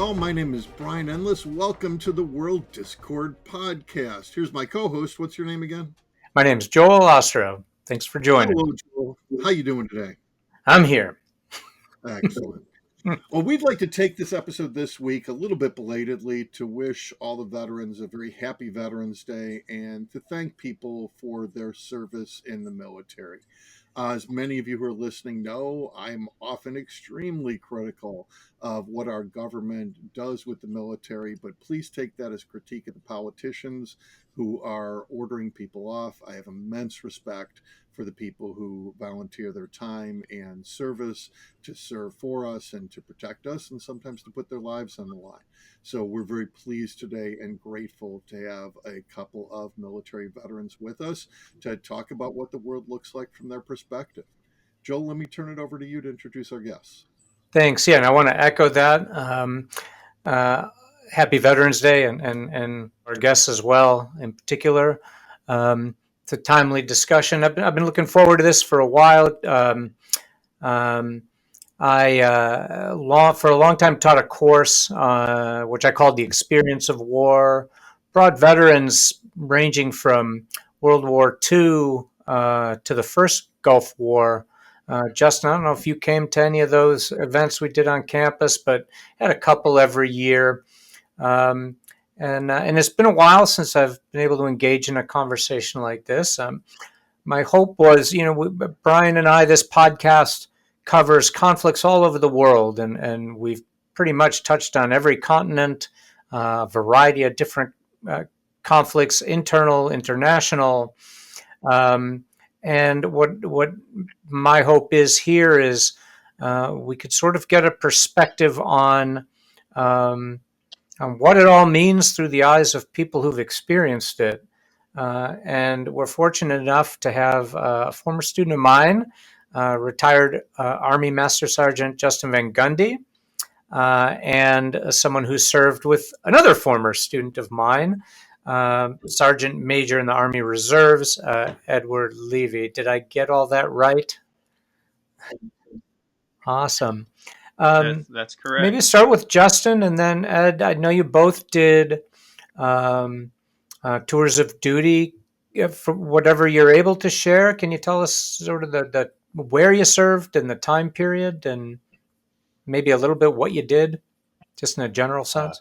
all, my name is Brian Endless. Welcome to the World Discord Podcast. Here's my co-host. What's your name again? My name's Joel Ostrow. Thanks for joining. Hello, Joel. How you doing today? I'm here. Excellent. Well, we'd like to take this episode this week a little bit belatedly to wish all the veterans a very happy Veterans Day and to thank people for their service in the military. As many of you who are listening know, I'm often extremely critical of what our government does with the military, but please take that as critique of the politicians who are ordering people off. I have immense respect for the people who volunteer their time and service to serve for us and to protect us and sometimes to put their lives on the line. So we're very pleased today and grateful to have a couple of military veterans with us to talk about what the world looks like from their perspective. Joel, let me turn it over to you to introduce our guests. Thanks. Yeah, and I want to echo that. Happy Veterans Day and our guests as well in particular. It's a timely discussion. I've been looking forward to this for a while. I for a long time taught a course which I called The Experience of War. Brought veterans ranging from World War II to the first Gulf War. Justin, I don't know if you came to any of those events we did on campus, but had a couple every year. And it's been a while since I've been able to engage in a conversation like this. My hope was, Brian and I, this podcast covers conflicts all over the world, and we've pretty much touched on every continent, a variety of different conflicts, internal, international. And what my hope is here is we could sort of get a perspective on what it all means through the eyes of people who've experienced it. And we're fortunate enough to have a former student of mine, retired Army Master Sergeant Justin Van Gundy, and someone who served with another former student of mine, Sergeant Major in the Army Reserves, Edward Levy. Did I get all that right? Awesome. That's correct. Maybe start with Justin and then Ed. I know you both did tours of duty. For whatever you're able to share, can you tell us sort of the where you served and the time period and maybe a little bit what you did, just in a general sense?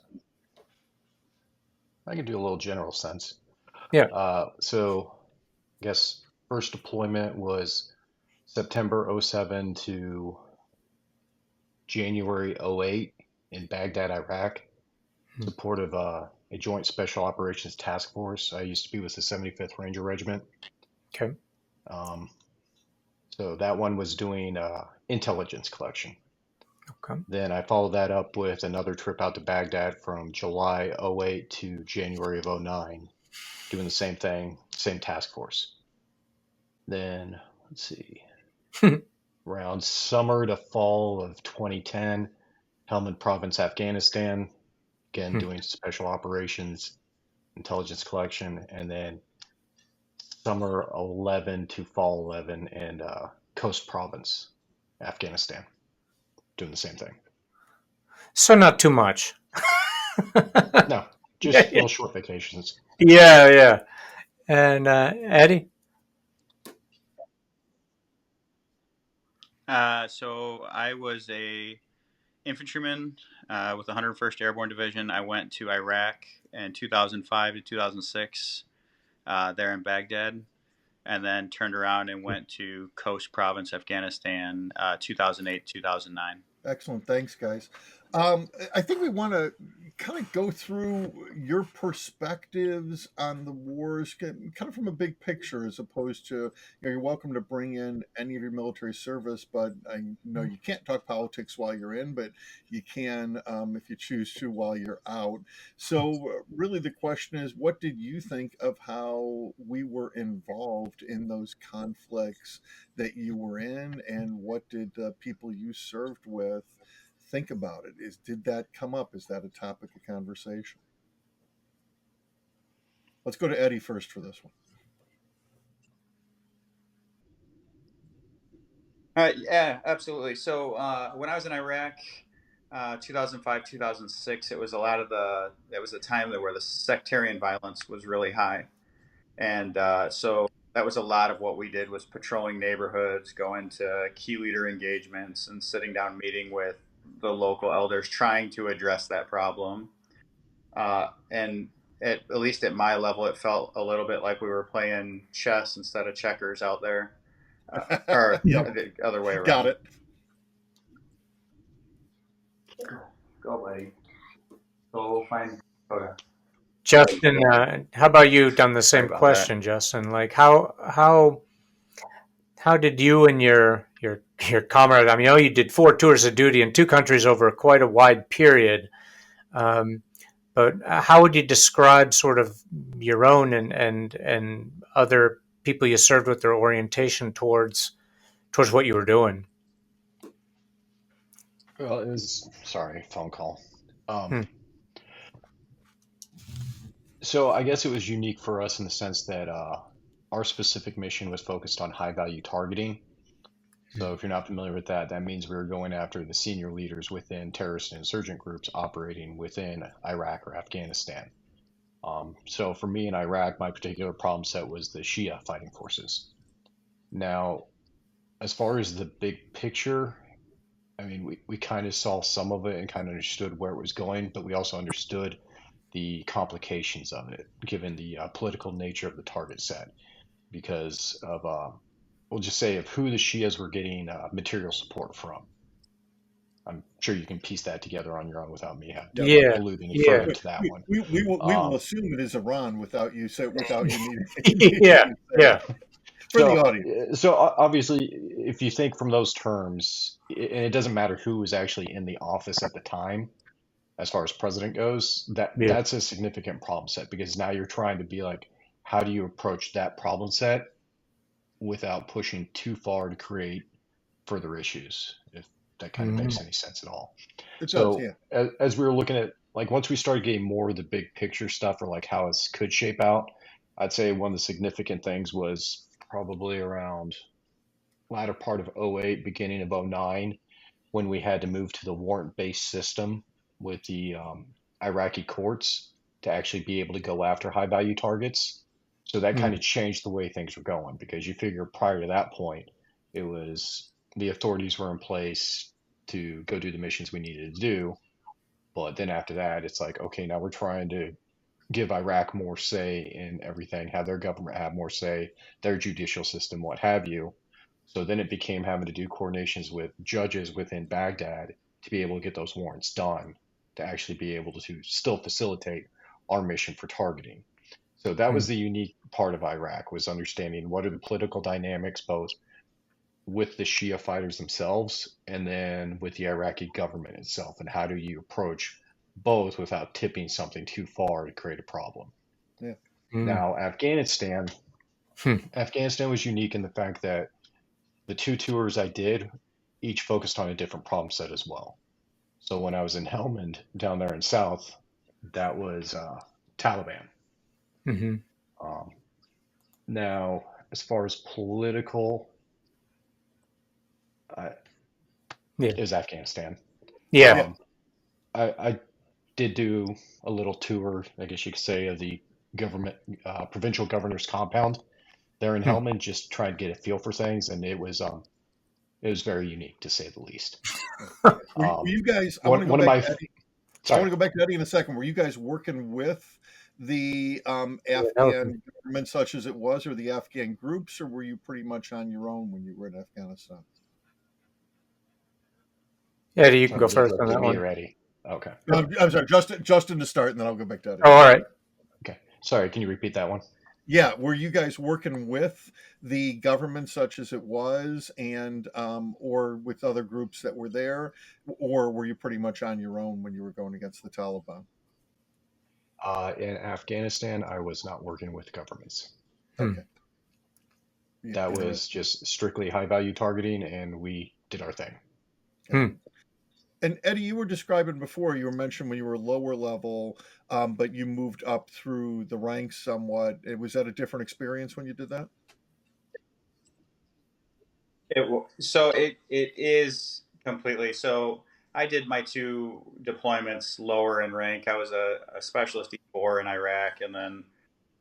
I can do a little general sense. Yeah. So I guess first deployment was September 07 to January 08 in Baghdad, Iraq, support of a Joint Special Operations Task Force. I used to be with the 75th Ranger Regiment. Okay. So that one was doing intelligence collection. Okay. Then I followed that up with another trip out to Baghdad from July 08 to January of 09, doing the same thing, same task force. Then, let's see, around summer to fall of 2010, Helmand Province, Afghanistan, again, doing special operations, intelligence collection, and then summer 11 to fall 11 in Coast Province, Afghanistan, doing the same thing. So not too much. No, just little short vacations. Yeah. And Eddie? So I was a infantryman with the 101st Airborne Division. I went to Iraq in 2005 to 2006 there in Baghdad, and then turned around and went to Coast Province, Afghanistan, 2008, 2009. Excellent. Thanks, guys. I think we want to kind of go through your perspectives on the wars, kind of from a big picture, as opposed to, you're welcome to bring in any of your military service, but I know you can't talk politics while you're in, but you can, if you choose to, while you're out. So really the question is, what did you think of how we were involved in those conflicts that you were in, and what did the people you served with think about it? Did that come up? Is that a topic of conversation? Let's go to Eddie first for this one. Yeah, absolutely. So when I was in Iraq, 2005, 2006. It was it was a time where the sectarian violence was really high. And so that was a lot of what we did was patrolling neighborhoods, going to key leader engagements and sitting down meeting with the local elders trying to address that problem. And at least at my level, it felt a little bit like we were playing chess instead of checkers out there, or Yep. the other way around. Got it. Go, buddy. Go find. Okay. Justin, how about you? Done the same question, that. Justin? Like how did you and your comrade? I mean, you did 4 tours of duty in 2 countries over quite a wide period. But how would you describe sort of your own and other people you served with, their orientation towards what you were doing? Well, it was sorry, phone call. So I guess it was unique for us in the sense that our specific mission was focused on high value targeting. So if you're not familiar with that, that means we were going after the senior leaders within terrorist and insurgent groups operating within Iraq or Afghanistan. So for me in Iraq, my particular problem set was the Shia fighting forces. Now, as far as the big picture, I mean, we kind of saw some of it and kind of understood where it was going, but we also understood the complications of it, given the political nature of the target set, because of, we'll just say, of who the Shias were getting material support from. I'm sure you can piece that together on your own without me alluding further to that one. We will assume it is Iran without you needing. Yeah. For the audience. So obviously, if you think from those terms, and it doesn't matter who was actually in the office at the time, as far as president goes, that's a significant problem set, because now you're trying to be like, how do you approach that problem set without pushing too far to create further issues, if that kind of makes any sense at all. It does, yeah. As we were looking at, like, once we started getting more of the big picture stuff, or like how it could shape out, I'd say one of the significant things was probably around latter part of '08, beginning of '09, when we had to move to the warrant-based system with the Iraqi courts to actually be able to go after high-value targets. So that kind of changed the way things were going, because you figure prior to that point, it was the authorities were in place to go do the missions we needed to do. But then after that, it's like, okay, now we're trying to give Iraq more say in everything, have their government have more say, their judicial system, what have you. So then it became having to do coordinations with judges within Baghdad to be able to get those warrants done, to actually be able to still facilitate our mission for targeting. So that was the unique part of Iraq, was understanding what are the political dynamics, both with the Shia fighters themselves and then with the Iraqi government itself, and how do you approach both without tipping something too far to create a problem. Yeah. Now, Afghanistan was unique in the fact that the 2 tours I did each focused on a different problem set as well. So when I was in Helmand down there in South, that was Taliban. Now, as far as political, it was Afghanistan. Yeah. I did do a little tour, I guess you could say, of the government provincial governor's compound there in Helmand, just trying to get a feel for things, and it was very unique, to say the least. Were you guys? I want to go back to Eddie in a second. Were you guys working with the Afghan government, such as it was, or the Afghan groups, or were you pretty much on your own when you were in Afghanistan? Eddie, you can go first on that one. Eddie. Okay. I'm sorry, Justin to start, and then I'll go back to Eddie. Oh, all right. Okay. Sorry, can you repeat that one? Yeah, were you guys working with the government, such as it was, and or with other groups that were there, or were you pretty much on your own when you were going against the Taliban? In Afghanistan, I was not working with governments. Okay. That was just strictly high value targeting, and we did our thing. Okay. And Eddie, you were describing before, you were mentioning when you were lower level, but you moved up through the ranks somewhat. Was that a different experience when you did that? It is completely. So I did my 2 deployments lower in rank. I was a specialist E4 in Iraq, and then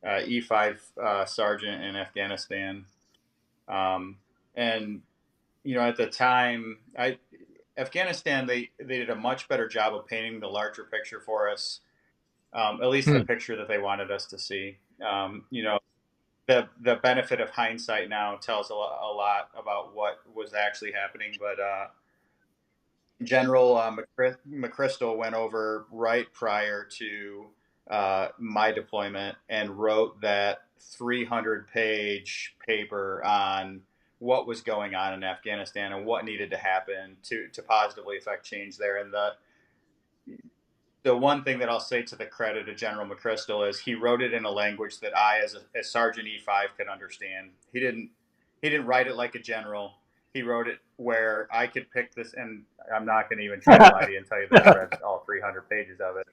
E5 sergeant in Afghanistan. And at the time, Afghanistan, they did a much better job of painting the larger picture for us, at least the picture that they wanted us to see. The benefit of hindsight now tells a lot about what was actually happening, but General McChrystal went over right prior to my deployment and wrote that 300-page paper on what was going on in Afghanistan and what needed to happen to positively affect change there. And the one thing that I'll say to the credit of General McChrystal is he wrote it in a language that I, as Sergeant E5, could understand. He didn't write it like a general. He wrote it where I could pick this, and I'm not going to even try to lie to you and tell you that I read all 300 pages of it.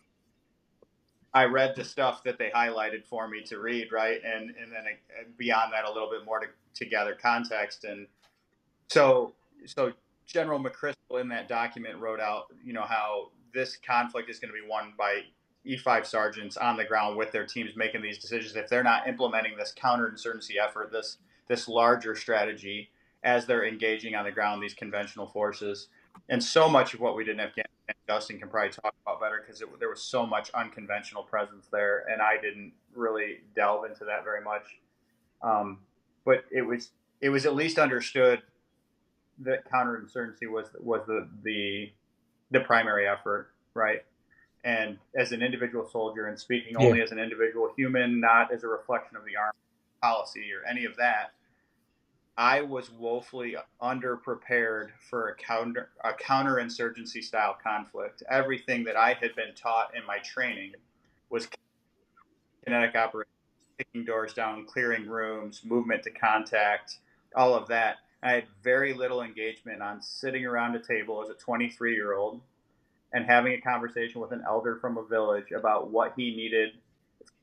I read the stuff that they highlighted for me to read, right? And then beyond that, a little bit more to gather context. And so General McChrystal in that document wrote out, how this conflict is going to be won by E5 sergeants on the ground with their teams making these decisions. If they're not implementing this counterinsurgency effort, this larger strategy as they're engaging on the ground, these conventional forces. And so much of what we did in Afghanistan, Justin can probably talk about better because there was so much unconventional presence there, and I didn't really delve into that very much. But it was at least understood that counterinsurgency was the primary effort, right? And as an individual soldier, and speaking only as an individual human, not as a reflection of the Army policy or any of that, I was woefully underprepared for a counterinsurgency style conflict. Everything that I had been taught in my training was kinetic operations, kicking doors down, clearing rooms, movement to contact, all of that. I had very little engagement on sitting around a table as a 23-year-old and having a conversation with an elder from a village about what he needed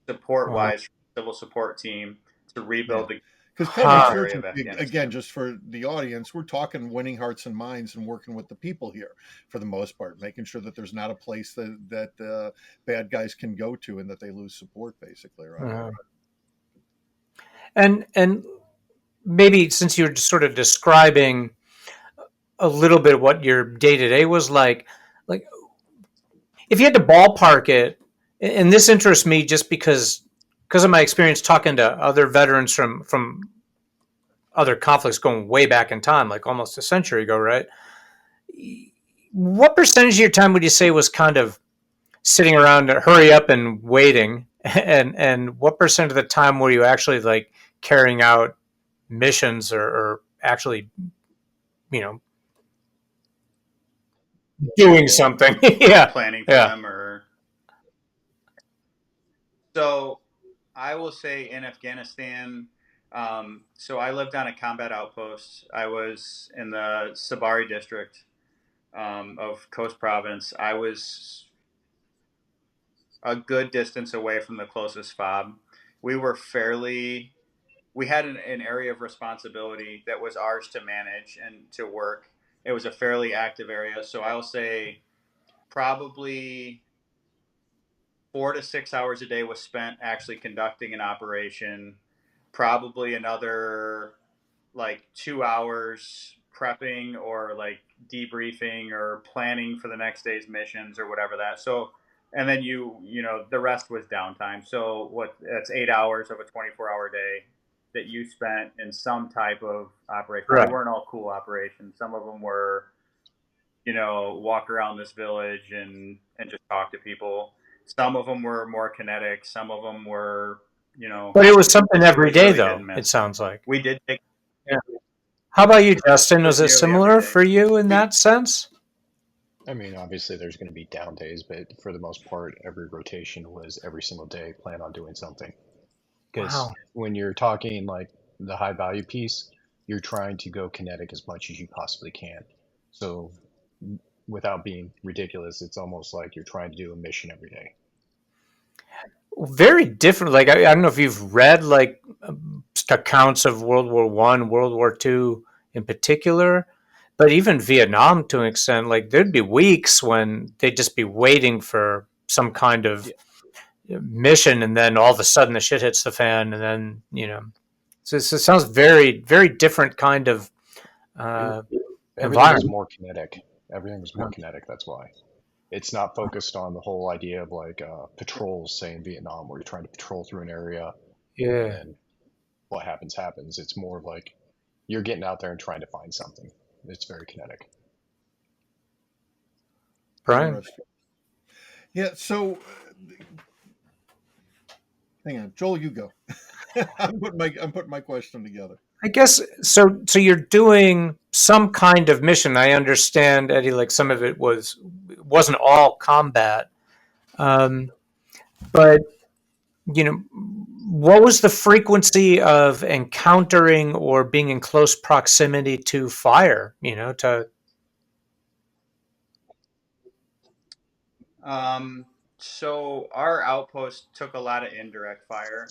support-wise from the civil support team to rebuild the because counterinsurgency, again, just for the audience, we're talking winning hearts and minds and working with the people here for the most part, making sure that there's not a place that bad guys can go to and that they lose support, basically, right? And maybe since you're sort of describing a little bit what your day-to-day was like if you had to ballpark it, and this interests me just because of my experience talking to other veterans from other conflicts going way back in time, like almost a century ago, right? What percentage of your time would you say was kind of sitting around, hurry up and waiting, and what percent of the time were you actually like carrying out missions or actually, doing something? Planning for them or. So I will say in Afghanistan, so I lived on a combat outpost. I was in the Sabari district of Coast Province. I was a good distance away from the closest FOB. We had an area of responsibility that was ours to manage and to work. It was a fairly active area. So I'll say probably 4 to 6 hours a day was spent actually conducting an operation. Probably another 2 hours prepping or debriefing or planning for the next day's missions or whatever that. So, and then the rest was downtime. So that's 8 hours of a 24-hour day that you spent in some type of operation. Right. They weren't all cool operations. Some of them were, walk around this village and just talk to people. Some of them were more kinetic. Some of them were, But it was something every day, though, it sounds like. We did take. Yeah. How about you, Justin? Was it similar for you in that sense? I mean, obviously there's going to be down days, but for the most part, every rotation was every single day plan on doing something. Because when you're talking like the high value piece, you're trying to go kinetic as much as you possibly can. So without being ridiculous, it's almost like you're trying to do a mission every day. Very different. Like, I don't know if you've read accounts of World War I, World War II in particular, but even Vietnam to an extent, like there'd be weeks when they'd just be waiting for some kind of mission, and then all of a sudden the shit hits the fan, and then so it sounds very, very different kind of Everything was environment. more kinetic. Everything was more kinetic. That's why it's not focused on the whole idea of like patrols, say in Vietnam, where you're trying to patrol through an area and Yeah, then what happens happens. It's more of like you're getting out there and trying to find something. It's very kinetic. Brian. Interesting. Yeah. So, hang on, Joel, you go. I'm putting my question together. I guess so. So you're doing some kind of mission. I understand, Eddie. Like some of it wasn't all combat, but what was the frequency of encountering or being in close proximity to fire? So our outpost took a lot of indirect fire,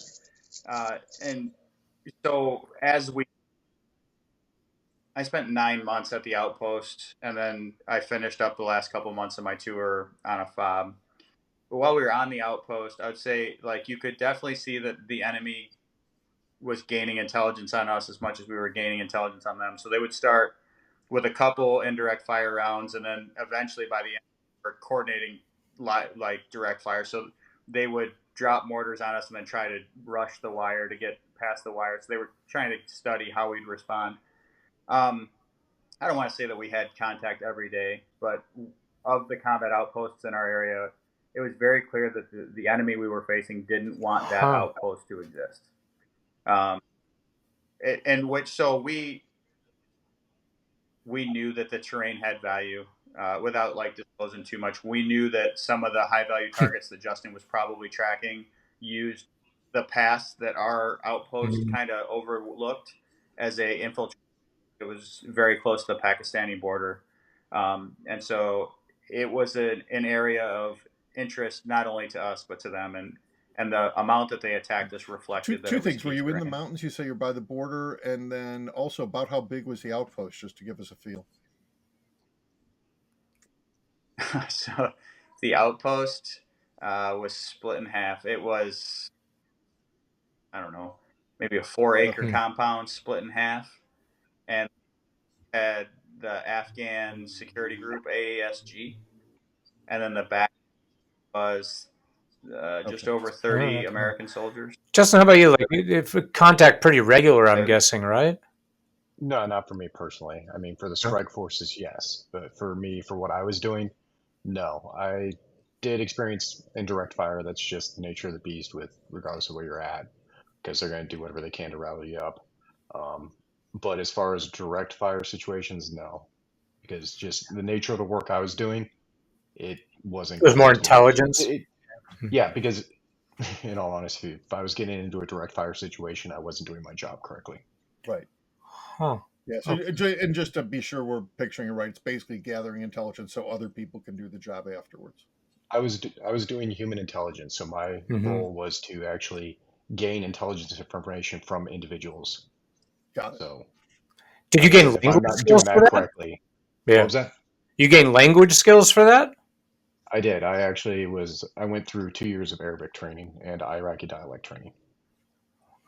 and so I spent 9 months at the outpost, and then I finished up the last couple months of my tour on a fob. But while we were on the outpost, I would say like you could definitely see that the enemy was gaining intelligence on us as much as we were gaining intelligence on them. So they would start with a couple indirect fire rounds, and then eventually by the end, we're coordinating like direct fire. So they would drop mortars on us and then try to rush the wire to get past the wire. So they were trying to study how we'd respond. I don't want to say that we had contact every day, but of the combat outposts in our area, it was very clear that the enemy we were facing didn't want that outpost to exist. And which so we knew that the terrain had value. Without like disclosing too much, we knew that some of the high value targets that Justin was probably tracking used the pass that our outpost kind of overlooked as a infiltration. It was very close to the Pakistani border, and so it was an area of interest not only to us but to them, and the amount that they attacked us reflected Two things. Were you in the mountains? You say you're by the border, and then also about how big was the outpost, just to give us a feel. So the outpost was split in half. It was, I don't know, maybe a 4-acre compound split in half, and had the Afghan security group AASG, and then the back was just over 30 American soldiers. Justin, how about you? Like, if contact pretty regular, I'm guessing, right? No, not for me personally. I mean, for the strike forces, yes, but for me, for what I was doing, no. I did experience indirect fire. That's just the nature of the beast, with regardless of where you're at, because they're going to do whatever they can to rally you up. But as far as direct fire situations, no, because just the nature of the work I was doing, it wasn't. It was more intelligence. Yeah, because in all honesty, if I was getting into a direct fire situation, I wasn't doing my job correctly. Right. Huh. Yeah. So, and just to be sure we're picturing it right, it's basically gathering intelligence so other people can do the job afterwards. I was doing human intelligence, so my role was to actually gain intelligence information from individuals. Got it. So, did you gain if I'm not doing that correctly, yeah. What was that? You gain language skills for that? I did. I went through 2 years of Arabic training and Iraqi dialect training.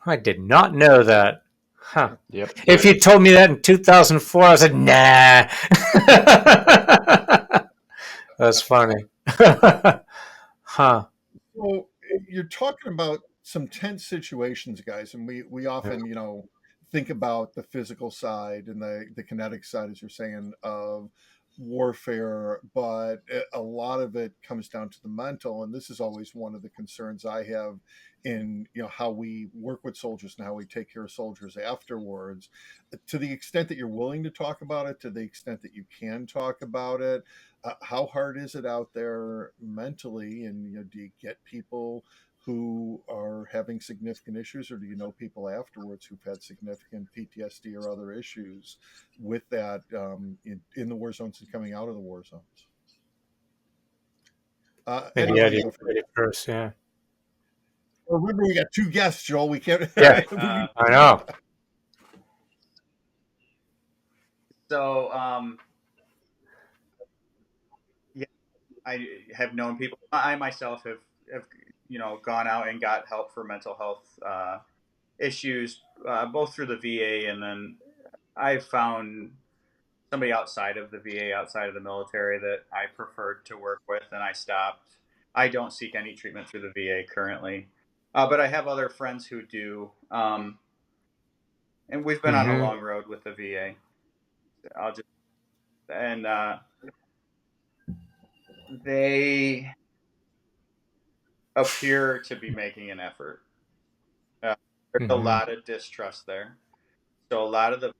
I did not know that. Huh. Yep. If you told me that in 2004, I said, nah. That's funny. Huh. So you're talking about some tense situations, guys, and we often, think about the physical side and the kinetic side, as you're saying, of warfare, but a lot of it comes down to the mental, and this is always one of the concerns I have in how we work with soldiers and how we take care of soldiers afterwards. To the extent that you're willing to talk about it, to the extent that you can talk about it, how hard is it out there mentally, and do you get people who are having significant issues, or do you know people afterwards who've had significant PTSD or other issues with that in the war zones and coming out of the war zones? Maybe Eddie first, yeah. Well, remember, we got two guests, Joel. We can't. Yeah, I know. So, yeah, I have known people. I myself have gone out and got help for mental health issues, both through the VA, and then I found somebody outside of the VA, outside of the military, that I preferred to work with, and I stopped. I don't seek any treatment through the VA currently, but I have other friends who do, and we've been on a Mm-hmm. long road with the VA. I'll just and they appear to be making an effort. There's a Mm-hmm. lot of distrust there. So a lot of the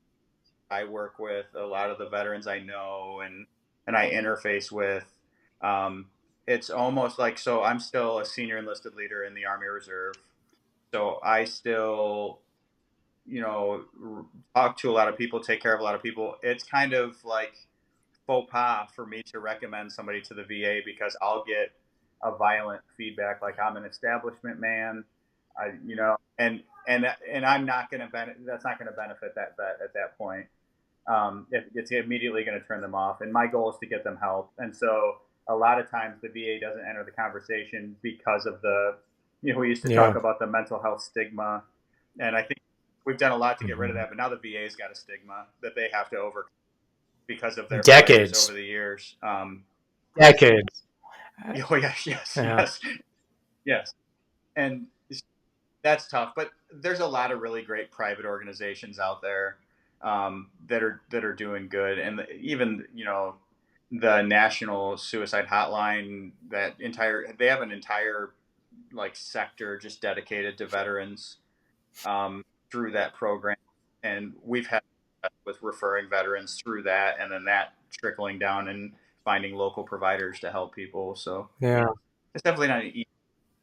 I work with, a lot of the veterans I know and I interface with, um, it's almost like, so I'm still a senior enlisted leader in the Army Reserve. So I still, talk to a lot of people, take care of a lot of people. It's kind of like faux pas for me to recommend somebody to the VA because I'll get a violent feedback like I'm an establishment man, and I'm not going to that's not going to benefit that vet at that point. It's immediately going to turn them off. And my goal is to get them help. And so a lot of times the VA doesn't enter the conversation because of we used to Yeah. talk about the mental health stigma. And I think we've done a lot to get rid of Mm-hmm. that. But now the VA's got a stigma that they have to overcome because of their failures over Decades. the years. Decades. Oh, yes, yes, Yeah. yes, yes. And that's tough. But there's a lot of really great private organizations out there that are doing good, and even the National Suicide Hotline. They have an entire like sector just dedicated to veterans through that program, and we've had with referring veterans through that, and then that trickling down and finding local providers to help people. So Yeah. it's definitely not an easy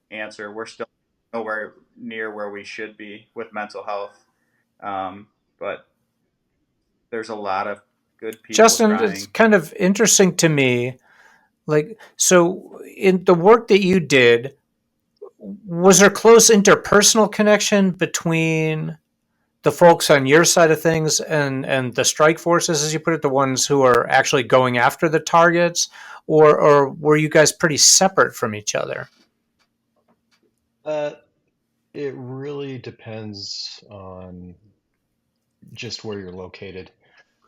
answer. We're still nowhere near where we should be with mental health, but there's a lot of good people Justin, it's trying. kind of interesting to me. Like, so in the work that you did, was there close interpersonal connection between the folks on your side of things and the strike forces, as you put it, the ones who are actually going after the targets, or were you guys pretty separate from each other? Uh, it really depends on just where you're located.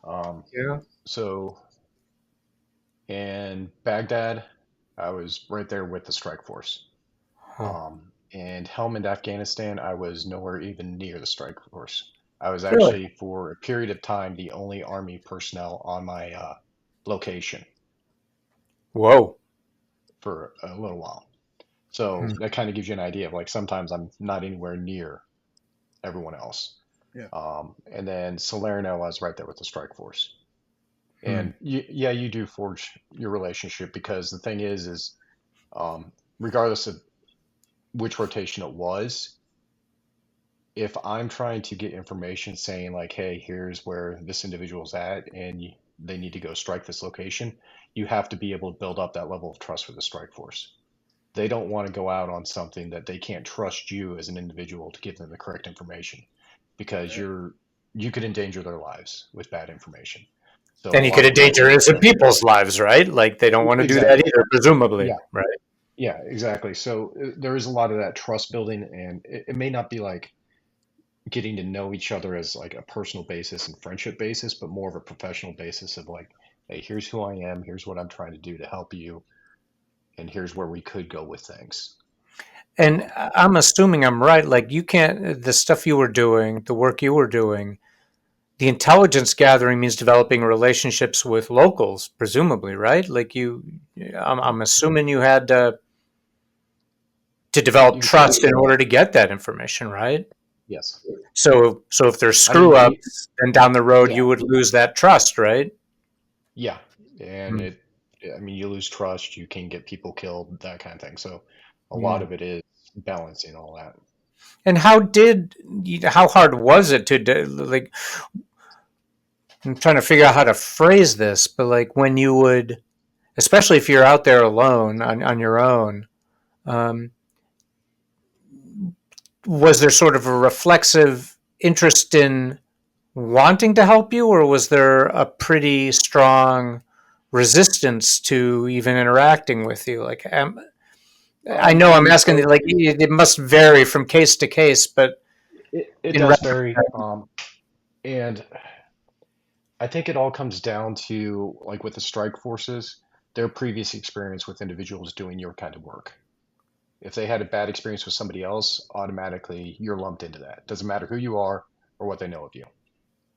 Um, Yeah. so in Baghdad, I was right there with the strike force. Huh. In Helmand, Afghanistan, I was nowhere even near the strike force. I was Really? actually, for a period of time, the only Army personnel on my location Whoa. for a little while. So Hmm. that kind of gives you an idea of like sometimes I'm not anywhere near everyone else. Yeah. And then Salerno, I was right there with the strike force. Hmm. And yeah, you do forge your relationship because the thing is regardless of which rotation it was, if I'm trying to get information saying like, hey, here's where this individual's at and they need to go strike this location, you have to be able to build up that level of trust for the strike force. They don't want to go out on something that they can't trust you as an individual to give them the correct information because Right. you could endanger their lives with bad information. So a And you lot could of times endanger when innocent people's lives, right? Like they don't want to do that exactly, either, presumably, yeah, right? yeah, exactly. So there is a lot of that trust building, and it may not be like getting to know each other as like a personal basis and friendship basis, but more of a professional basis of like, hey, here's who I am, here's what I'm trying to do to help you, and here's where we could go with things. And Um, I'm assuming I'm right. Like you can't, the stuff you were doing, the work you were doing, the intelligence gathering means developing relationships with locals, presumably, right? Like I'm assuming you had to develop you could say, trust in order to get that information, right? yes. So if there's I mean, screw ups, then down the road yeah, you would lose that trust, right? yeah, and Hmm. I mean, you lose trust, you can get people killed, that kind of thing. So a lot Yeah. of it is balancing all that. And how hard was it like? I'm trying to figure out how to phrase this, but like when you would, especially if you're out there alone on your own, um, was there sort of a reflexive interest in wanting to help you, or was there a pretty strong resistance to even interacting with you? Like, I know I'm asking, So like, it must vary from case to case, but it in does vary. retrospect, And I think it all comes down to, like with the strike forces, their previous experience with individuals doing your kind of work. If they had a bad experience with somebody else, automatically you're lumped into that. Doesn't matter who you are or what they know of you.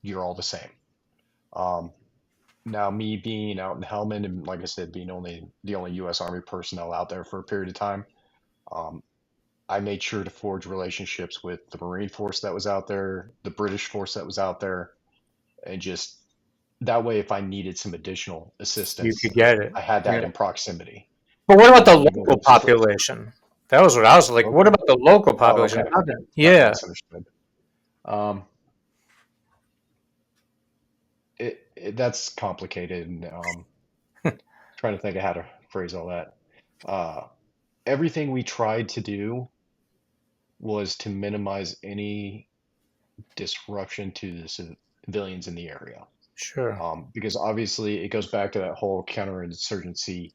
You're all the same. Um, Now, me being out in Helmand and, like I said, being the only U.S. Army personnel out there for a period of time, um, I made sure to forge relationships with the Marine Force that was out there, the British force that was out there, and just that way, if I needed some additional you assistance, could get it. I had Yeah. that in proximity. But what about the Even local if it's population? That was what I was like. What local. about the local Oh, population? okay. Yeah, Misunderstood. Um, that's complicated, and trying to think of how to phrase all that. Uh, Everything we tried to do was to minimize any disruption to the civilians in the area. sure. Because obviously it goes back to that whole counterinsurgency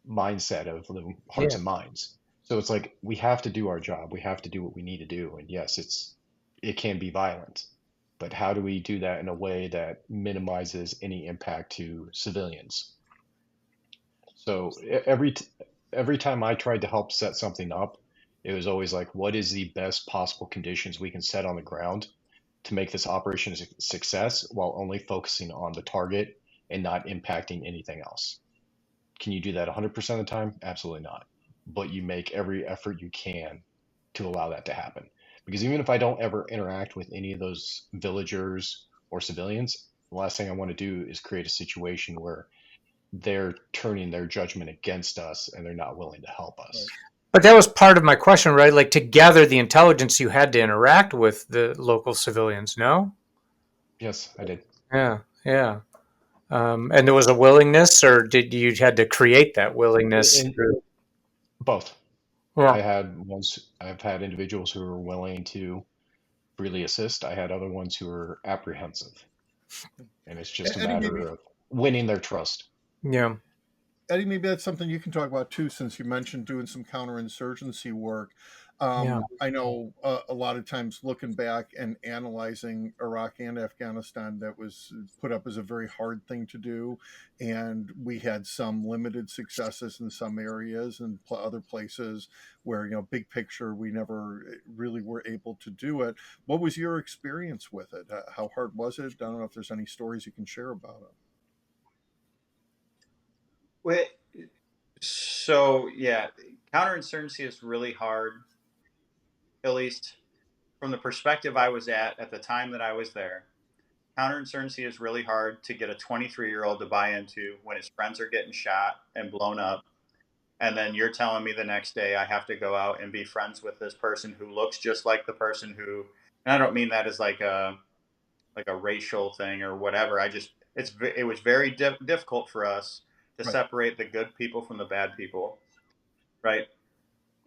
mindset of the hearts Yeah. and minds. So it's like we have to do our job. We have to do what we need to do. And yes, it can be violent, but how do we do that in a way that minimizes any impact to civilians? So every time I tried to help set something up, it was always like, what is the best possible conditions we can set on the ground to make this operation a success while only focusing on the target and not impacting anything else? Can you do that 100% of the time? Absolutely not. But you make every effort you can to allow that to happen. Because even if I don't ever interact with any of those villagers or civilians, the last thing I want to do is create a situation where they're turning their judgment against us and they're not willing to help Right. us. But that was part of my question, right? Like to gather the intelligence, you had to interact with the local civilians. No? Yes, I did. Yeah, yeah. And there was a willingness, or did you had to create that willingness In through? both. Yeah, I've had individuals who were willing to freely assist. I had other ones who were apprehensive. And it's just a Eddie, maybe matter of winning their trust. yeah, Eddie, maybe that's something you can talk about too, since you mentioned doing some counterinsurgency work. yeah. I know a lot of times looking back and analyzing Iraq and Afghanistan, that was put up as a very hard thing to do. And we had some limited successes in some areas and other places where, big picture, we never really were able to do it. What was your experience with it? How hard was it? I don't know if there's any stories you can share about it. Wait, so yeah, counterinsurgency is really hard, at least from the perspective I was at the time that I was there. Counterinsurgency is really hard to get a 23-year-old to buy into when his friends are getting shot and blown up. And then you're telling me the next day I have to go out and be friends with this person who looks just like the person who, and I don't mean that as like a racial thing or whatever. It was very difficult for us to Right. separate the good people from the bad people, right?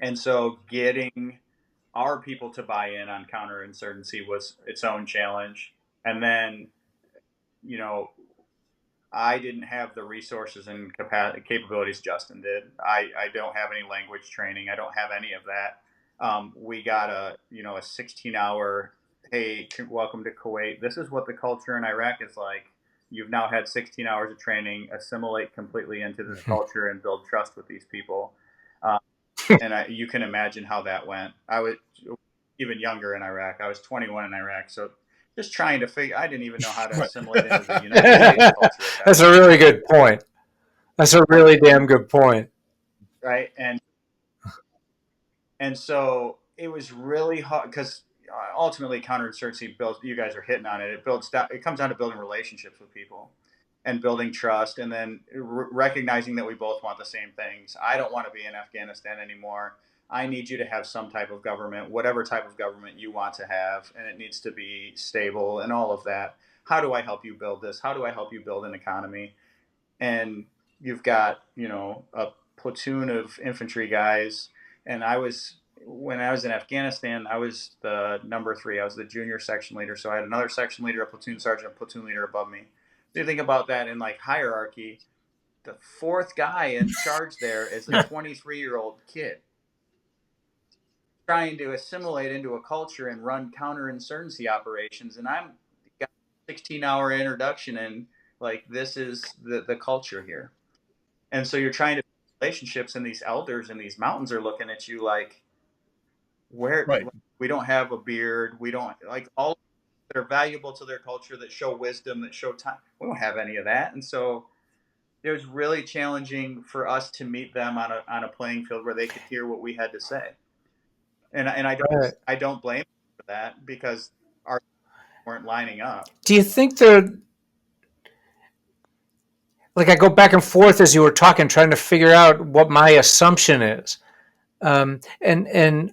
And so getting our people to buy in on counterinsurgency was its own challenge. And then, you know, I didn't have the resources and capabilities Justin did. I don't have any language training. I don't have any of that. We got a 16-hour, hey, welcome to Kuwait. This is what the culture in Iraq is like. You've now had 16 hours of training, assimilate completely into this Yeah. culture and build trust with these people. And you can imagine how that went. I was even younger in Iraq. I was 21 in Iraq. So just trying to figure, I didn't even know how to Right. assimilate into the United States culture at that That's a point, really good point. That's a really damn good point. right? And so it was really hard because ultimately counterinsurgency builds. You guys are hitting on it. It builds. It comes down to building relationships with people and building trust, and then recognizing that we both want the same things. I don't want to be in Afghanistan anymore. I need you to have some type of government, whatever type of government you want to have, and it needs to be stable and all of that. How do I help you build this? How do I help you build an economy? And you've got a platoon of infantry guys, and I was when I was in Afghanistan, I was the number 3. I was the junior section leader. So I had another section leader, a platoon sergeant, a platoon leader above me. So you think about that in like hierarchy, the 4th guy in charge there is a 23-year-old kid trying to assimilate into a culture and run counterinsurgency operations. And I'm got a 16-hour introduction, and like, this is the culture here. And so you're trying to build relationships, and these elders in these mountains are looking at you like, where Right. we don't have a beard, we don't like all that are valuable to their culture, that show wisdom, that show time. We don't have any of that. And so it was really challenging for us to meet them on a playing field where they could hear what we had to say. And Right. I don't blame them for that, because our weren't lining up. Do you think they're like, I go back and forth as you were talking, trying to figure out what my assumption is. And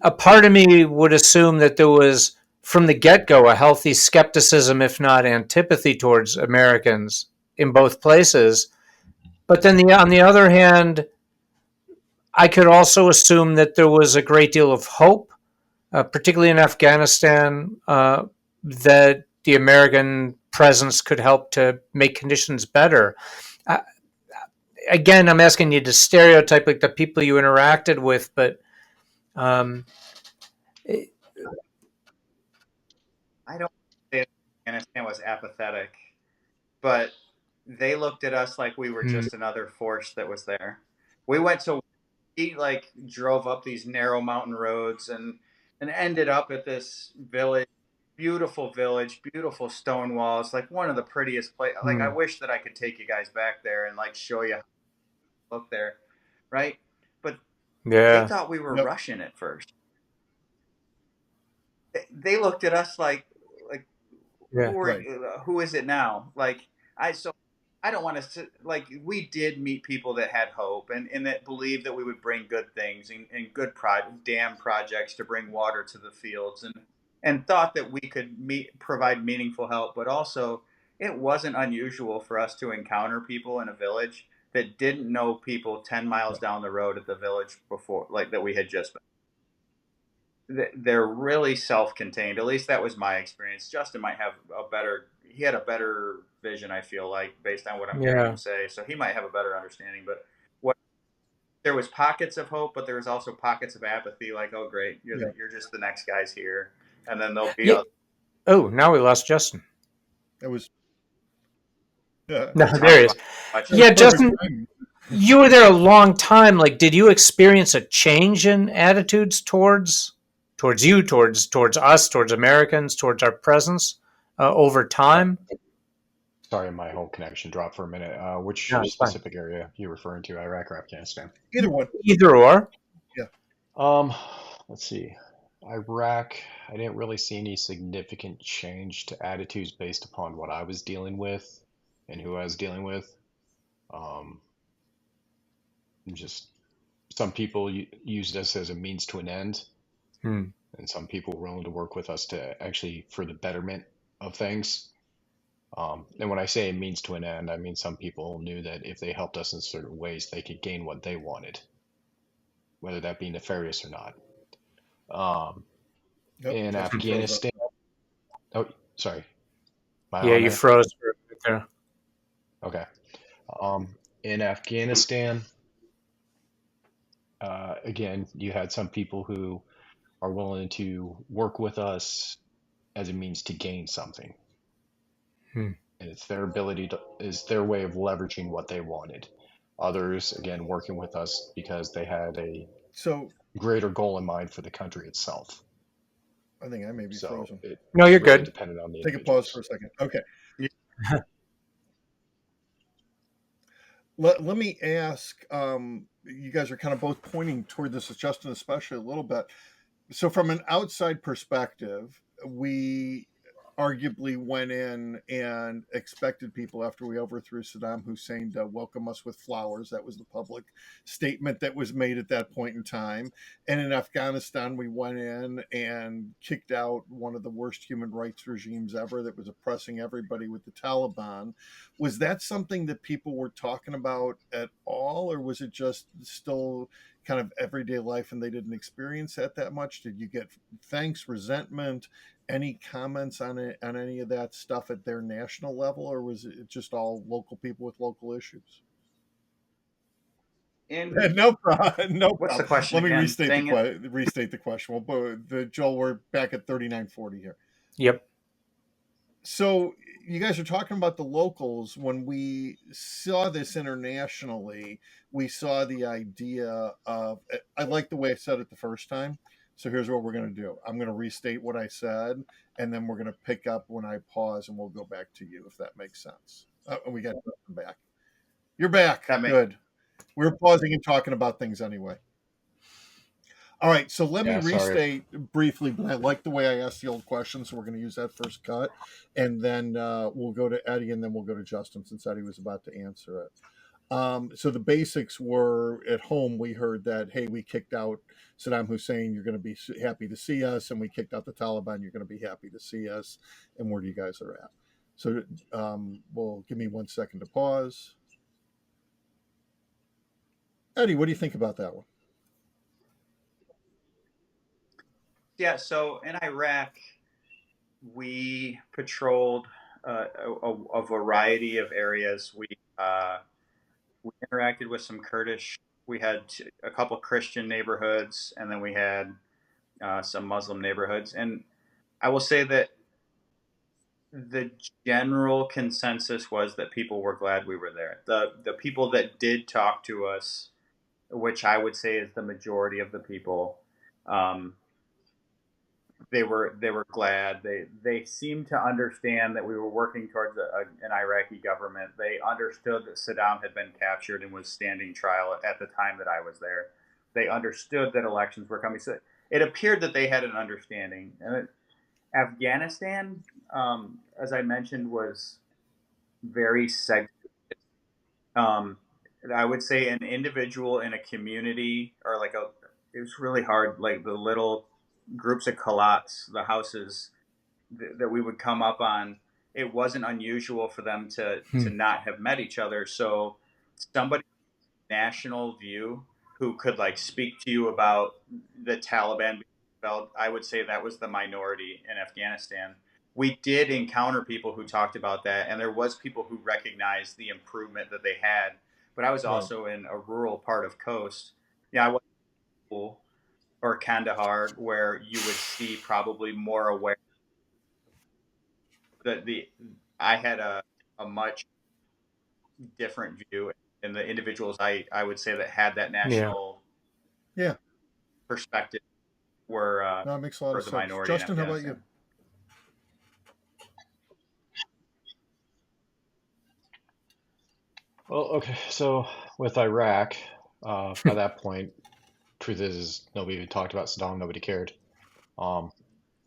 a part of me would assume that there was, from the get go, a healthy skepticism, if not antipathy, towards Americans in both places. But then on the other hand, I could also assume that there was a great deal of hope, particularly in Afghanistan, that the American presence could help to make conditions better. Uh, Again, I'm asking you to stereotype like the people you interacted with, but um, I don't say Afghanistan was apathetic, but they looked at us like we were hmm, just another force that was there. We went to we like drove up these narrow mountain roads and ended up at this village, beautiful stone walls, like one of the prettiest places. Like, I hmm, wish that I could take you guys back there and like show you how to look there, right? But they yeah, thought we were Yep. Russian at first. They looked at us like yeah, Right. who is it now? Like, I don't want to, like, we did meet people that had hope and that believed that we would bring good things and good dam projects to bring water to the fields, and thought that we could provide meaningful help. But also, it wasn't unusual for us to encounter people in a village that didn't know people 10 miles down the road at the village before, like, that we had just been. They're really self-contained. At least that was my experience. Justin might have a better. He had a better vision, I feel like, based on what I'm hearing yeah, him say. So he might have a better understanding. But what there was pockets of hope, but there was also pockets of apathy. Like, oh great, Yeah. you're just the next guys here, and then there'll be yeah. other. Oh, now we lost Justin. It was. Yeah. No, there Talk he about is. much. That was Yeah, perfect Justin, timing. you were there a long time. Like, did you experience a change in attitudes towards you, towards us, towards Americans, towards our presence over Uh, time? sorry, my whole connection dropped for a minute. Which No, it's fine. specific area you referring to, Iraq or Afghanistan? Either one. Either or. Yeah. Um, let's see. Iraq, I didn't really see any significant change to attitudes based upon what I was dealing with and who I was dealing with. Um, just some people use this as a means to an end, Hmm. and some people were willing to work with us to actually for the betterment of things. And when I say a means to an end, I mean some people knew that if they helped us in certain ways, they could gain what they wanted, whether that be nefarious or not. Um, Yep. in Justin froze up. Afghanistan, oh, sorry, am I Yeah, on you there? froze for a bit there. Okay. In Afghanistan, again, you had some people who are willing to work with us as a means to gain something. Hmm. And it's their ability to, is their way of leveraging what they wanted. Others, again, working with us because they had a So greater goal in mind for the country itself. I think I may be So frozen. it No, you're really good. depended on the Take a pause for individuals. a second. Okay. Let me ask. You guys are kind of both pointing toward this, Justin, especially a little bit. So, from an outside perspective, we arguably went in and expected people after we overthrew Saddam Hussein to welcome us with flowers. That was the public statement that was made at that point in time. And in Afghanistan, we went in and kicked out one of the worst human rights regimes ever that was oppressing everybody with the Taliban. Was that something that people were talking about at all, or was it just still kind of everyday life and they didn't experience that much? Did you get thanks, resentment, any comments on it, on any of that stuff at their national level, or was it just all local people with local issues? In No problem. No what's the problem. question Let me again? restate the question. Well, Joel, we're back at 3940 here. Yep. So you guys are talking about the locals. When we saw this internationally, we saw the idea of, I like the way I said it the first time. So here's what we're going to do. I'm going to restate what I said, and then we're going to pick up when I pause, and we'll go back to you, if that makes sense. We got Justin back. You're back. Good. We were pausing and talking about things anyway. All right, so let me restate briefly, but I like the way I asked the old question, so we're going to use that first cut, and then we'll go to Eddie, and then we'll go to Justin, since Eddie was about to answer it. So the basics were, at home, we heard that, hey, we kicked out Saddam Hussein, you're going to be happy to see us, and we kicked out the Taliban, you're going to be happy to see us, and where you guys are at. So well, give me 1 second to pause. Eddie, what do you think about that one? Yeah, so in Iraq, we patrolled a variety of areas. We interacted with some Kurdish. We had a couple Christian neighborhoods, and then we had some Muslim neighborhoods. And I will say that the general consensus was that people were glad we were there. The people that did talk to us, which I would say is the majority of the people, they were glad. They seemed to understand that we were working towards an Iraqi government. They understood that Saddam had been captured and was standing trial at the time that I was there. They understood that elections were coming. So it appeared that they had an understanding. And Afghanistan, as I mentioned, was very segregated. I would say an individual in a community, or it was really hard, like the little groups of kalats, the houses that we would come up on. It wasn't unusual for them to not have met each other. So somebody national view who could speak to you about the Taliban, I would say that was the minority in Afghanistan. We did encounter people who talked about that, and there was people who recognized the improvement that they had. But I was also in a rural part of Coast. Yeah, I was in school, or Kandahar, where you would see probably more aware that I had a much different view, and the individuals I would say that had that national perspective were that makes a lot of the sense. minority. Justin, how about you? Well, okay, so with Iraq, by that point, truth is nobody even talked about Saddam, nobody cared.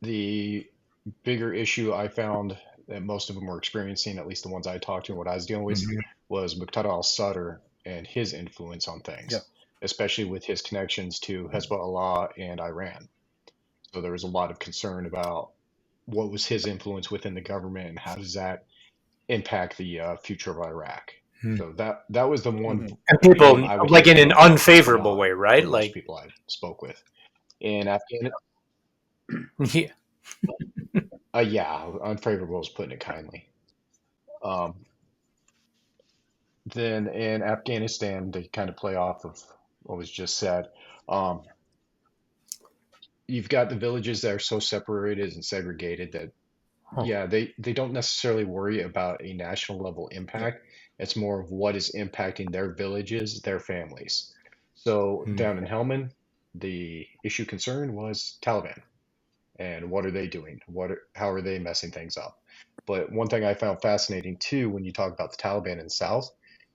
The bigger issue I found that most of them were experiencing, at least the ones I talked to and what I was dealing with, was Muqtada al-Sadr and his influence on things, especially with his connections to Hezbollah and Iran. So there was a lot of concern about what was his influence within the government and how does that impact the future of Iraq. So that was the one, and people I would like in an hear about, unfavorable way, right? from most people I spoke with. In Afghanistan, yeah, unfavorable is putting it kindly. Then in Afghanistan, to kind of play off of what was just said, you've got the villages that are so separated and segregated that, yeah, they don't necessarily worry about a national level impact. It's more of what is impacting their villages, their families. So down in Helmand, the issue concern was Taliban. And what are they doing? How are they messing things up? But one thing I found fascinating too, when you talk about the Taliban in the South,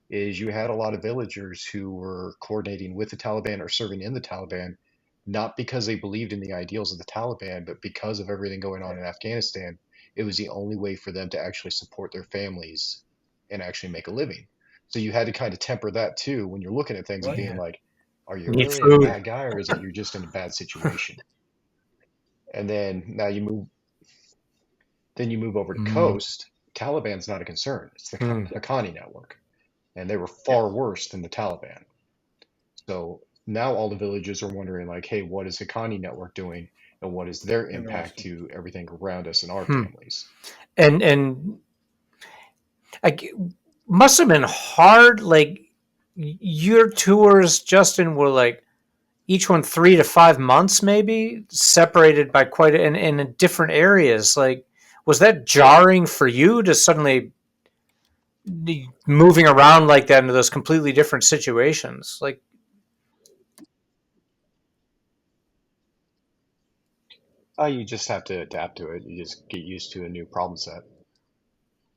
is you had a lot of villagers who were coordinating with the Taliban or serving in the Taliban, not because they believed in the ideals of the Taliban, but because of everything going on in Afghanistan. It was the only way for them to actually support their families and actually make a living. So you had to kind of temper that too when you're looking at things and being like, are you really a bad guy, or is it you're just in a bad situation? And then now you move over to Coast. Taliban's not a concern. It's the Haqqani network, and they were far worse than the Taliban. So now all the villages are wondering like, hey, what is Haqqani Network doing, and what is their impact Interesting. to everything around us and our Hmm. families? And like, must have been hard. Like, your tours, Justin, were like each one 3 to 5 months, maybe separated by quite and in different areas. Like, was that jarring for you to suddenly moving around like that into those completely different situations? Like, You just have to adapt to it. You just get used to a new problem set.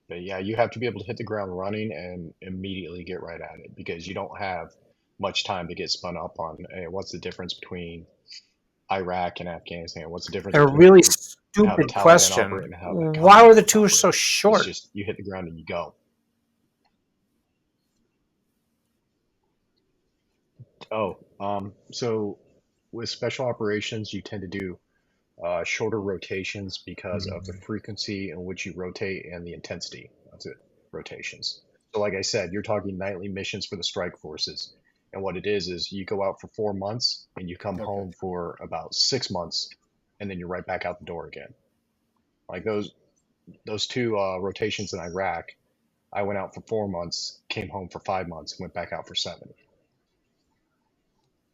But yeah, you have to be able to hit the ground running and immediately get right at it because you don't have much time to get spun up on, hey, what's the difference between Iraq and Afghanistan? What's the difference a really between how the stupid Taliban operate question. and how the Why Haqqani were the network tours so operate? It's short? just you hit the ground and you go. So with special operations, you tend to do shorter rotations because of the frequency in which you rotate and the intensity of the rotations. So, like I said, you're talking nightly missions for the strike forces. And what it is you go out for 4 months and you come Okay. home for about 6 months, and then you're right back out the door again. Like those two rotations in Iraq, I went out for 4 months, came home for 5 months, went back out for 7,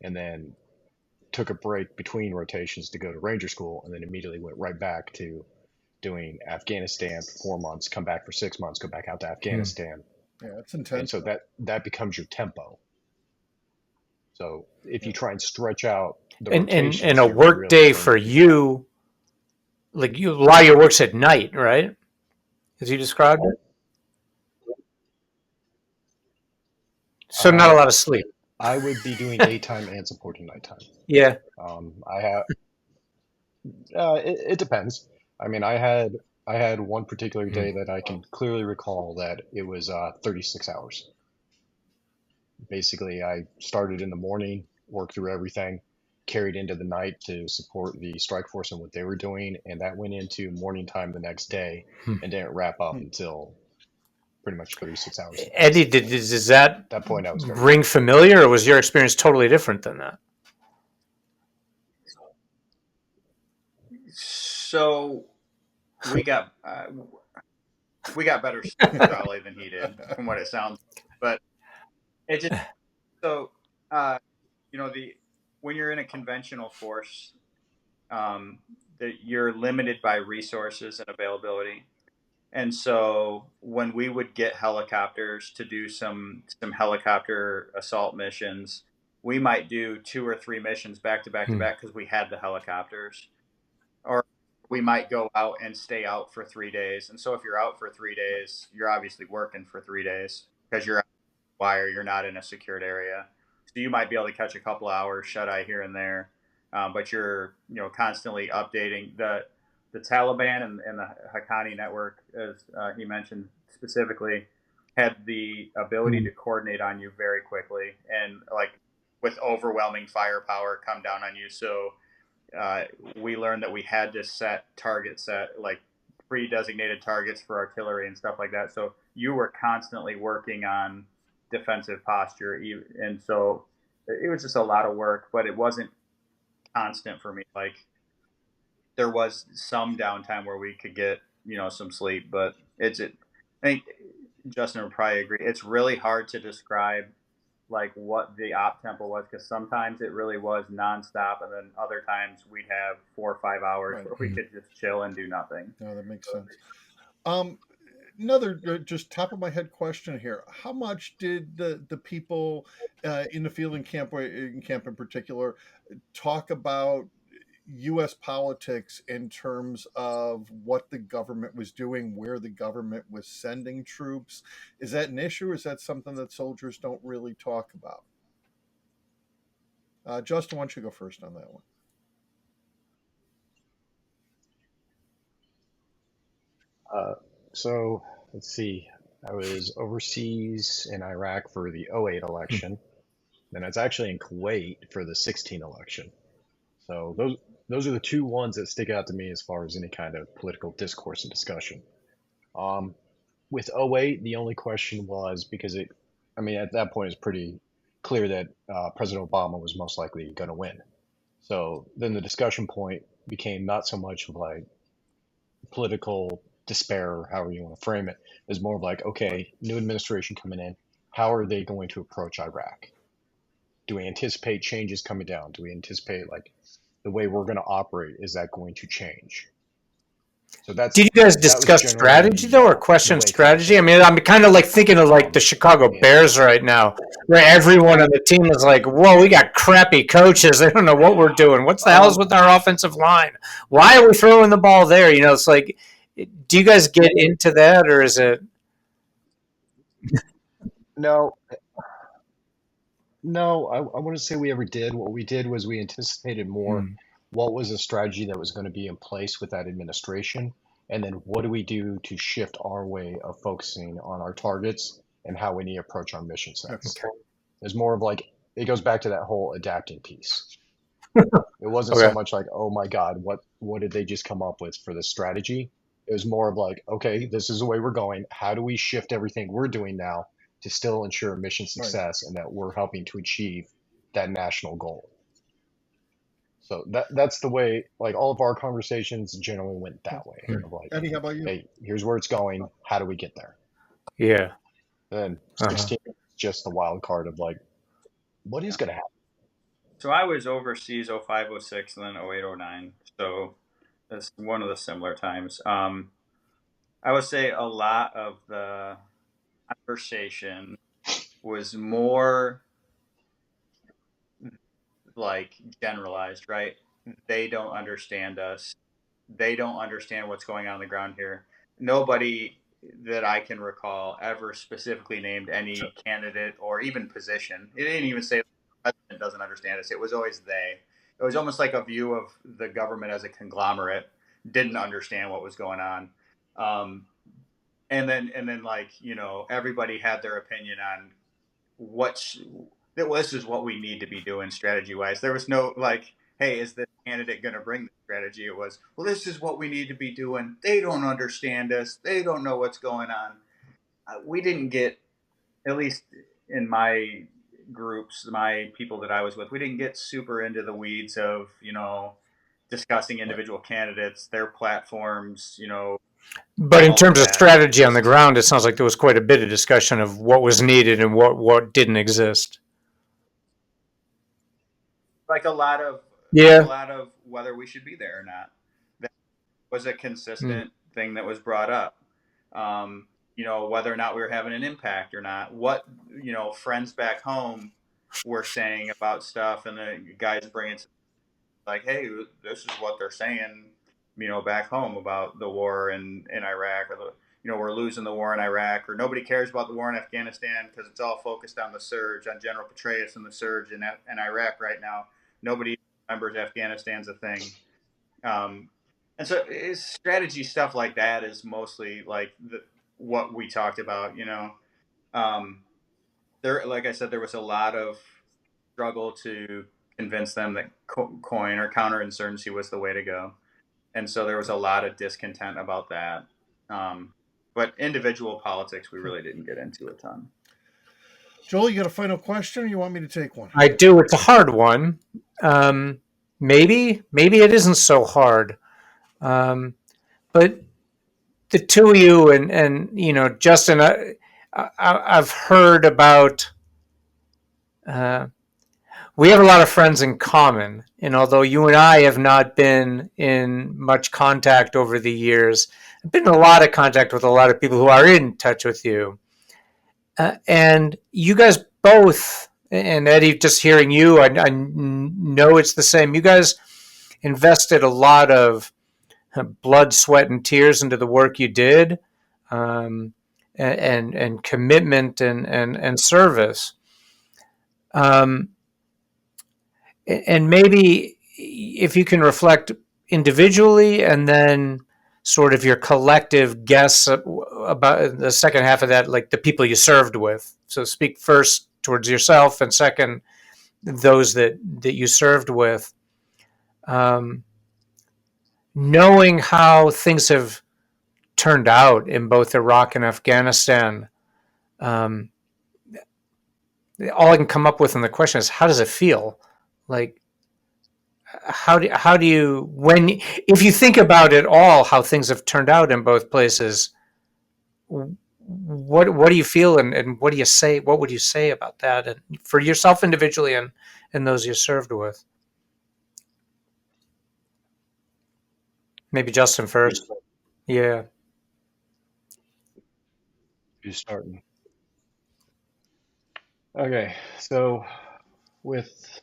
and then took a break between rotations to go to Ranger School, and then immediately went right back to doing Afghanistan for 4 months, come back for 6 months, go back out to Hmm. Afghanistan, Yeah, it's and intense. so that becomes your tempo. So if you try and stretch out the And rotations, a you're going to work really day burn for your people out. you, like, you, a lot of your work's at night, right? As you described it. So not Uh, a lot of sleep. I would be doing daytime and supporting nighttime. Yeah. I have it depends. I mean, I had one particular Hmm. day that I can clearly recall that it was 36 hours. Basically, I started in the morning, worked through everything, carried into the night to support the strike force and what they were doing, and that went into morning time the next day Hmm. and didn't wrap up Hmm. until pretty much 36 hours had Eddie, passed. does that At that point, I was very ring done. familiar, or was your experience totally different than that? So we got we got better sleep probably than he did, from what it sounds. But it just so the when you're in a conventional force, um, that you're limited by resources and availability. And so when we would get helicopters to do some helicopter assault missions, we might do 2 or 3 missions back to back to Hmm. back because we had the helicopters. Or we might go out and stay out for 3 days. And so if you're out for 3 days, you're obviously working for 3 days because you're wire, you're not in a secured area. So you might be able to catch a couple hours shut eye here and there, but you're constantly updating the Taliban and the Haqqani network, as he mentioned specifically, had the ability Hmm. to coordinate on you very quickly and like with overwhelming firepower come down on you. So uh, we learned that we had to set targets set like pre-designated targets for artillery and stuff like that. So you were constantly working on defensive posture, and so it was just a lot of work, but it wasn't constant for me. Like there was some downtime where we could get some sleep, but I think Justin would probably agree. It's really hard to describe like what the op tempo was because sometimes it really was nonstop, and then other times we'd have 4 or 5 hours Right. where we could just chill and do nothing. No, that makes sense. Um, Another just top of my head question here: how much did the people in the field in camp in particular talk about U.S. politics in terms of what the government was doing, where the government was sending troops? Is that an issue, or is that something that soldiers don't really talk about? Justin, why don't you go first on that one? Uh, so let's see. I was overseas in Iraq for the '08 election. Then I was actually in Kuwait for the '16 election. So those are the two ones that stick out to me as far as any kind of political discourse and discussion. Um, with '08, the only question was because I mean, at that point, it's pretty clear that President Obama was most likely going to win. So then the discussion point became not so much of like political despair, or however you want to frame it, is more of like, okay, new administration coming in, how are they going to approach Iraq? Do we anticipate changes coming down? Do we anticipate like the way we're going to operate? Is that going to change? So Did you guys that was discuss generally strategy though, or the question way strategy? I mean, I'm kind of like thinking of like the Chicago Bears right now, where everyone on the team is like, "Whoa, we got crappy coaches. They don't know what we're doing. What's the hell's with our offensive line? Why are we throwing the ball there?" You know, it's like, do you guys get into that, or is it? No, no, I wouldn't say we ever did. What we did was we anticipated more Hmm. what was a strategy that was going to be in place with that administration, and then what do we do to shift our way of focusing on our targets and how we need to approach our mission sets. Okay. It's more of like, it goes back to that whole adapting piece. It wasn't so Okay. much like, oh my God, what did they just come up with for this strategy? It was more of like, okay, this is the way we're going. How do we shift everything we're doing now to still ensure mission success and that we're helping to achieve that national goal? So that's the way, like all of our conversations generally went that way. Great. Of like, Eddie, how about you? hey, here's where it's going. How do we get there? Yeah. Then Uh-huh. 16 is just the wild card of like, what is going to happen? So I was overseas 05, 06, and then 08, 09. So that's one of the similar times. I would say a lot of the conversation was more like generalized, right? They don't understand us. They don't understand what's going on the ground here. Nobody that I can recall ever specifically named any candidate or even position. It didn't even say the president doesn't understand us. It was always they. It was almost like a view of the government as a conglomerate didn't understand what was going on. Um, and then like everybody had their opinion on what this is what we need to be doing strategy wise. There was no like, hey, is this candidate going to bring the strategy? It was, well, this is what we need to be doing. They don't understand us. They don't know what's going on. We didn't get, at least in my groups, my people that I was with, we didn't get super into the weeds of discussing individual candidates, their platforms, But in all of terms of that. strategy on the Just ground, it sounds like there was quite a bit of discussion of what was needed and what didn't exist. like a lot of Yeah. whether we should be there or not. That was a Mm. consistent thing that was brought up. Whether or not we were having an impact or not. What friends back home were saying about stuff, and the guys bringing like, hey, this is what they're saying, back home about the war in Iraq, or we're losing the war in Iraq, or nobody cares about the war in Afghanistan because it's all focused on the surge, on General Petraeus and the surge in Iraq right now. Nobody remembers Afghanistan's a thing. And so it's strategy stuff like that is mostly like what we talked about, um, there, like I said, there was a lot of struggle to convince them that coin or counterinsurgency was the way to go, and so there was a lot of discontent about that. Um, but individual politics, we really didn't get into a ton. Joel, you got a final question, or you want me to take one? I do. It's a hard one. Maybe it isn't so hard. But the two of you and Justin, I've heard about. We have a lot of friends in common, and although you and I have not been in much contact over the years, I've been in a lot of contact with a lot of people who are in touch with you. And you guys both, and Eddie, just hearing you, I know it's the same. You guys invested a lot of blood, sweat, and tears into the work you did, and commitment and service. And maybe if you can reflect individually and then sort of your collective guess about the second half of that, like the people you served with. So speak first towards yourself, and second, those that you served with. Knowing how things have turned out in both Iraq and Afghanistan, all I can come up with in the question is, how does it feel? Like, how do you, when, if you think about it all, how things have turned out in both places, what do you feel, and what do you say? What would you say about that, and for yourself individually, and those you served with? Maybe Justin first. Yeah. Who's starting? Okay, so with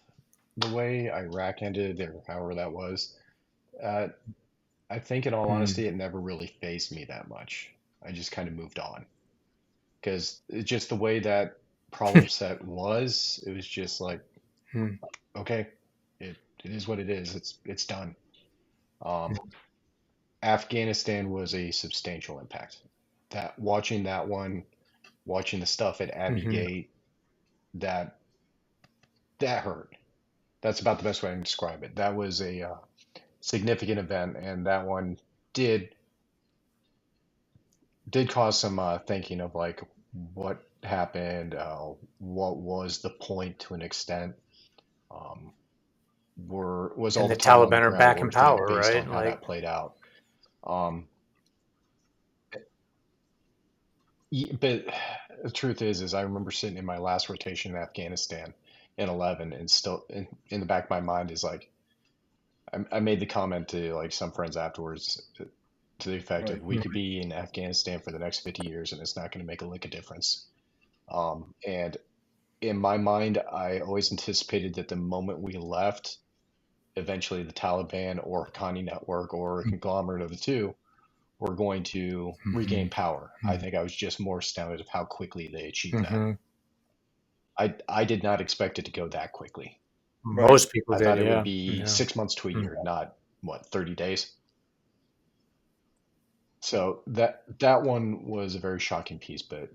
the way Iraq ended, or however that was, uh, I think in all Hmm. honesty, it never really fazed me that much. I just kind of moved on because it's just the way that problem set was. It was just like, Hmm. okay, it is what it is. It's done. Um, Afghanistan was a substantial impact. That watching that one, watching the stuff at Abbey Hmm. Gate, that that hurt. That's about the best way I can describe it. That was a significant event, and that one did did cause some thinking of like what happened, what was the point to an extent. Um, was all And the the time on the Taliban are ground back in worth it power, based on right? how that Like, played out? Um, but the truth is I remember sitting in my last rotation in Afghanistan in 11, and still in the back of my mind is like I made the comment to like some friends afterwards to the effect of Right. we could be in Afghanistan for the next 50 years and it's not going to make a lick of difference. And in my mind, I always anticipated that the moment we left, eventually the Taliban or Haqqani network or a conglomerate of the two were going to hmm, regain power. I think I was just more astounded of how quickly they achieved that. hmm, I did not expect it to go that quickly. Right. most people I did, thought it would yeah, be yeah. 6 months to a Hmm. year, not what, 30 days. So that one was a very shocking piece, but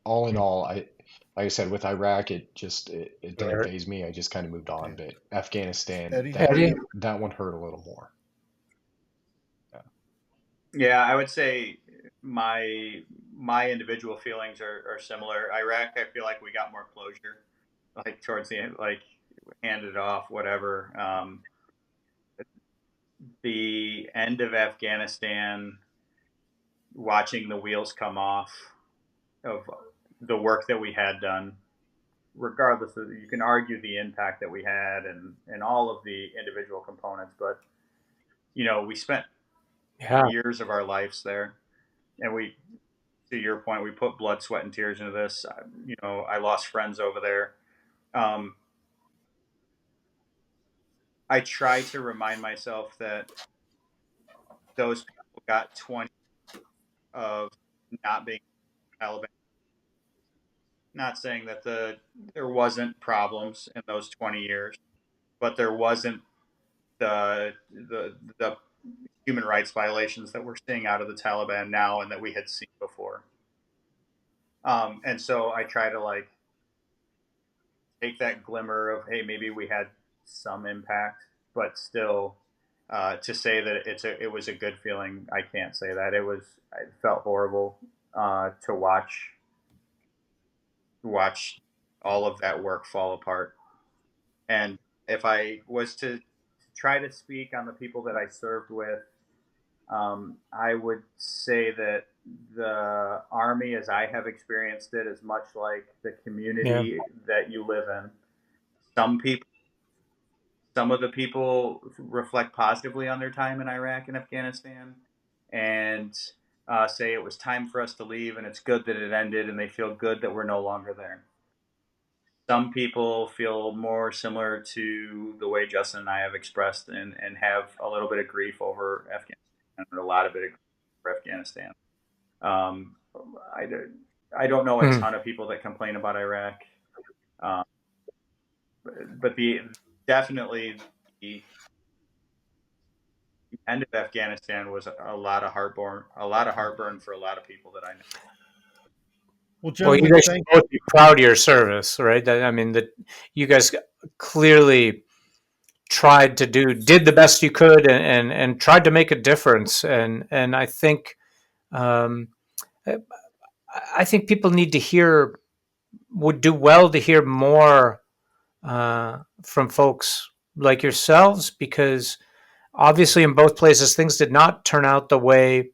all in all, like I said, with Iraq, it didn't Right. faze me. I just kind of moved Yeah. on. But Afghanistan, Eddie, how are Eddie? you? that one hurt a little more. Yeah. Yeah, I would say my individual feelings are similar. Iraq, I feel like we got more closure, like towards the end, like handed off, whatever. The end of Afghanistan, watching the wheels come off of the work that we had done, regardless of, you can argue the impact that we had and all of the individual components, but we spent Yeah. years of our lives there, and we, to your point, we put blood, sweat, and tears into this. I lost friends over there. Um, I try to remind myself that those people got 20 of not being Taliban. Not saying that there wasn't problems in those 20 years, but there wasn't the human rights violations that we're seeing out of the Taliban now and that we had seen before. And so I try to like take that glimmer of, hey, maybe we had some impact, but still, to say that it was a good feeling, I can't say that. It felt horrible to watch all of that work fall apart. And if I was to try to speak on the people that I served with, I would say that the Army, as I have experienced it, is much like the Yeah. community that you live in. Some people, some of the people reflect positively on their time in Iraq and Afghanistan, and say it was time for us to leave, and it's good that it ended, and they feel good that we're no longer there. Some people feel more similar to the way Justin and I have expressed, and have a little bit of grief over Afghanistan, and a lot of it for Afghanistan. Um, I, I don't know a Hmm. ton of people that complain about Iraq, um, but the definitely the end of Afghanistan was a lot of heartburn for a lot of people that I know. Well, Well, you gentlemen, guys should thank both be proud of your service, right? I mean, that you guys clearly tried to did the best you could, and tried to make a difference. And I think, um, I think people need to hear would do well to hear more from folks like yourselves, because obviously in both places things did not turn out the way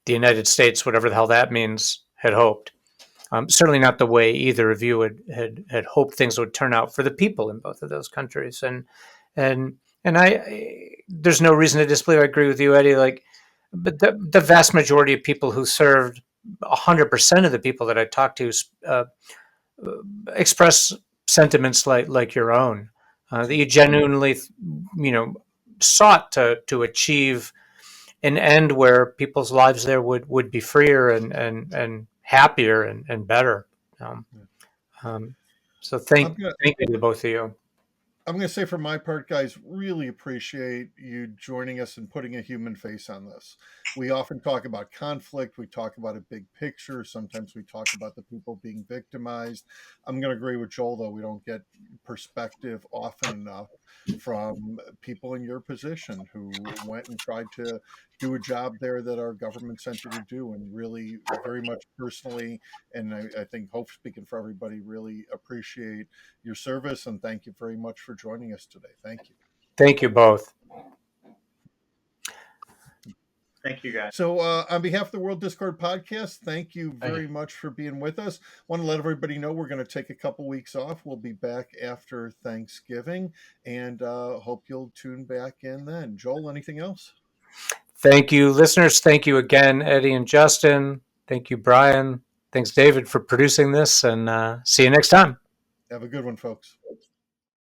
the United States, whatever the hell that means, had hoped. Certainly not the way either of you had hoped things would turn out for the people in both of those countries. And there's no reason to disbelieve. I agree with you, Eddie. Like, but the vast majority of people who served, 100% of the people that I talked to, express sentiments like your own, that you genuinely, sought to achieve an end where people's lives there would be freer and happier and better. So thank you to both of you. I'm going to say for my part, guys, really appreciate you joining us and putting a human face on this. We often talk about conflict. We talk about a big picture. Sometimes we talk about the people being victimized. I'm going to agree with Joel, though. We don't get perspective often enough from people in your position who went and tried to do a job there that our government sent you to do, and really very much personally, and I think hope speaking for everybody, really appreciate your service, and thank you very much for joining us today. Thank you. Thank you both. Thank you, guys. So on behalf of the World Discord Podcast, thank you very much for being with us. Want to let everybody know we're going to take a couple weeks off. We'll be back after Thanksgiving, and hope you'll tune back in then. Joel, anything else? Thank you, listeners. Thank you again, Eddie and Justin. Thank you, Brian. Thanks, David, for producing this, and see you next time. Have a good one, folks.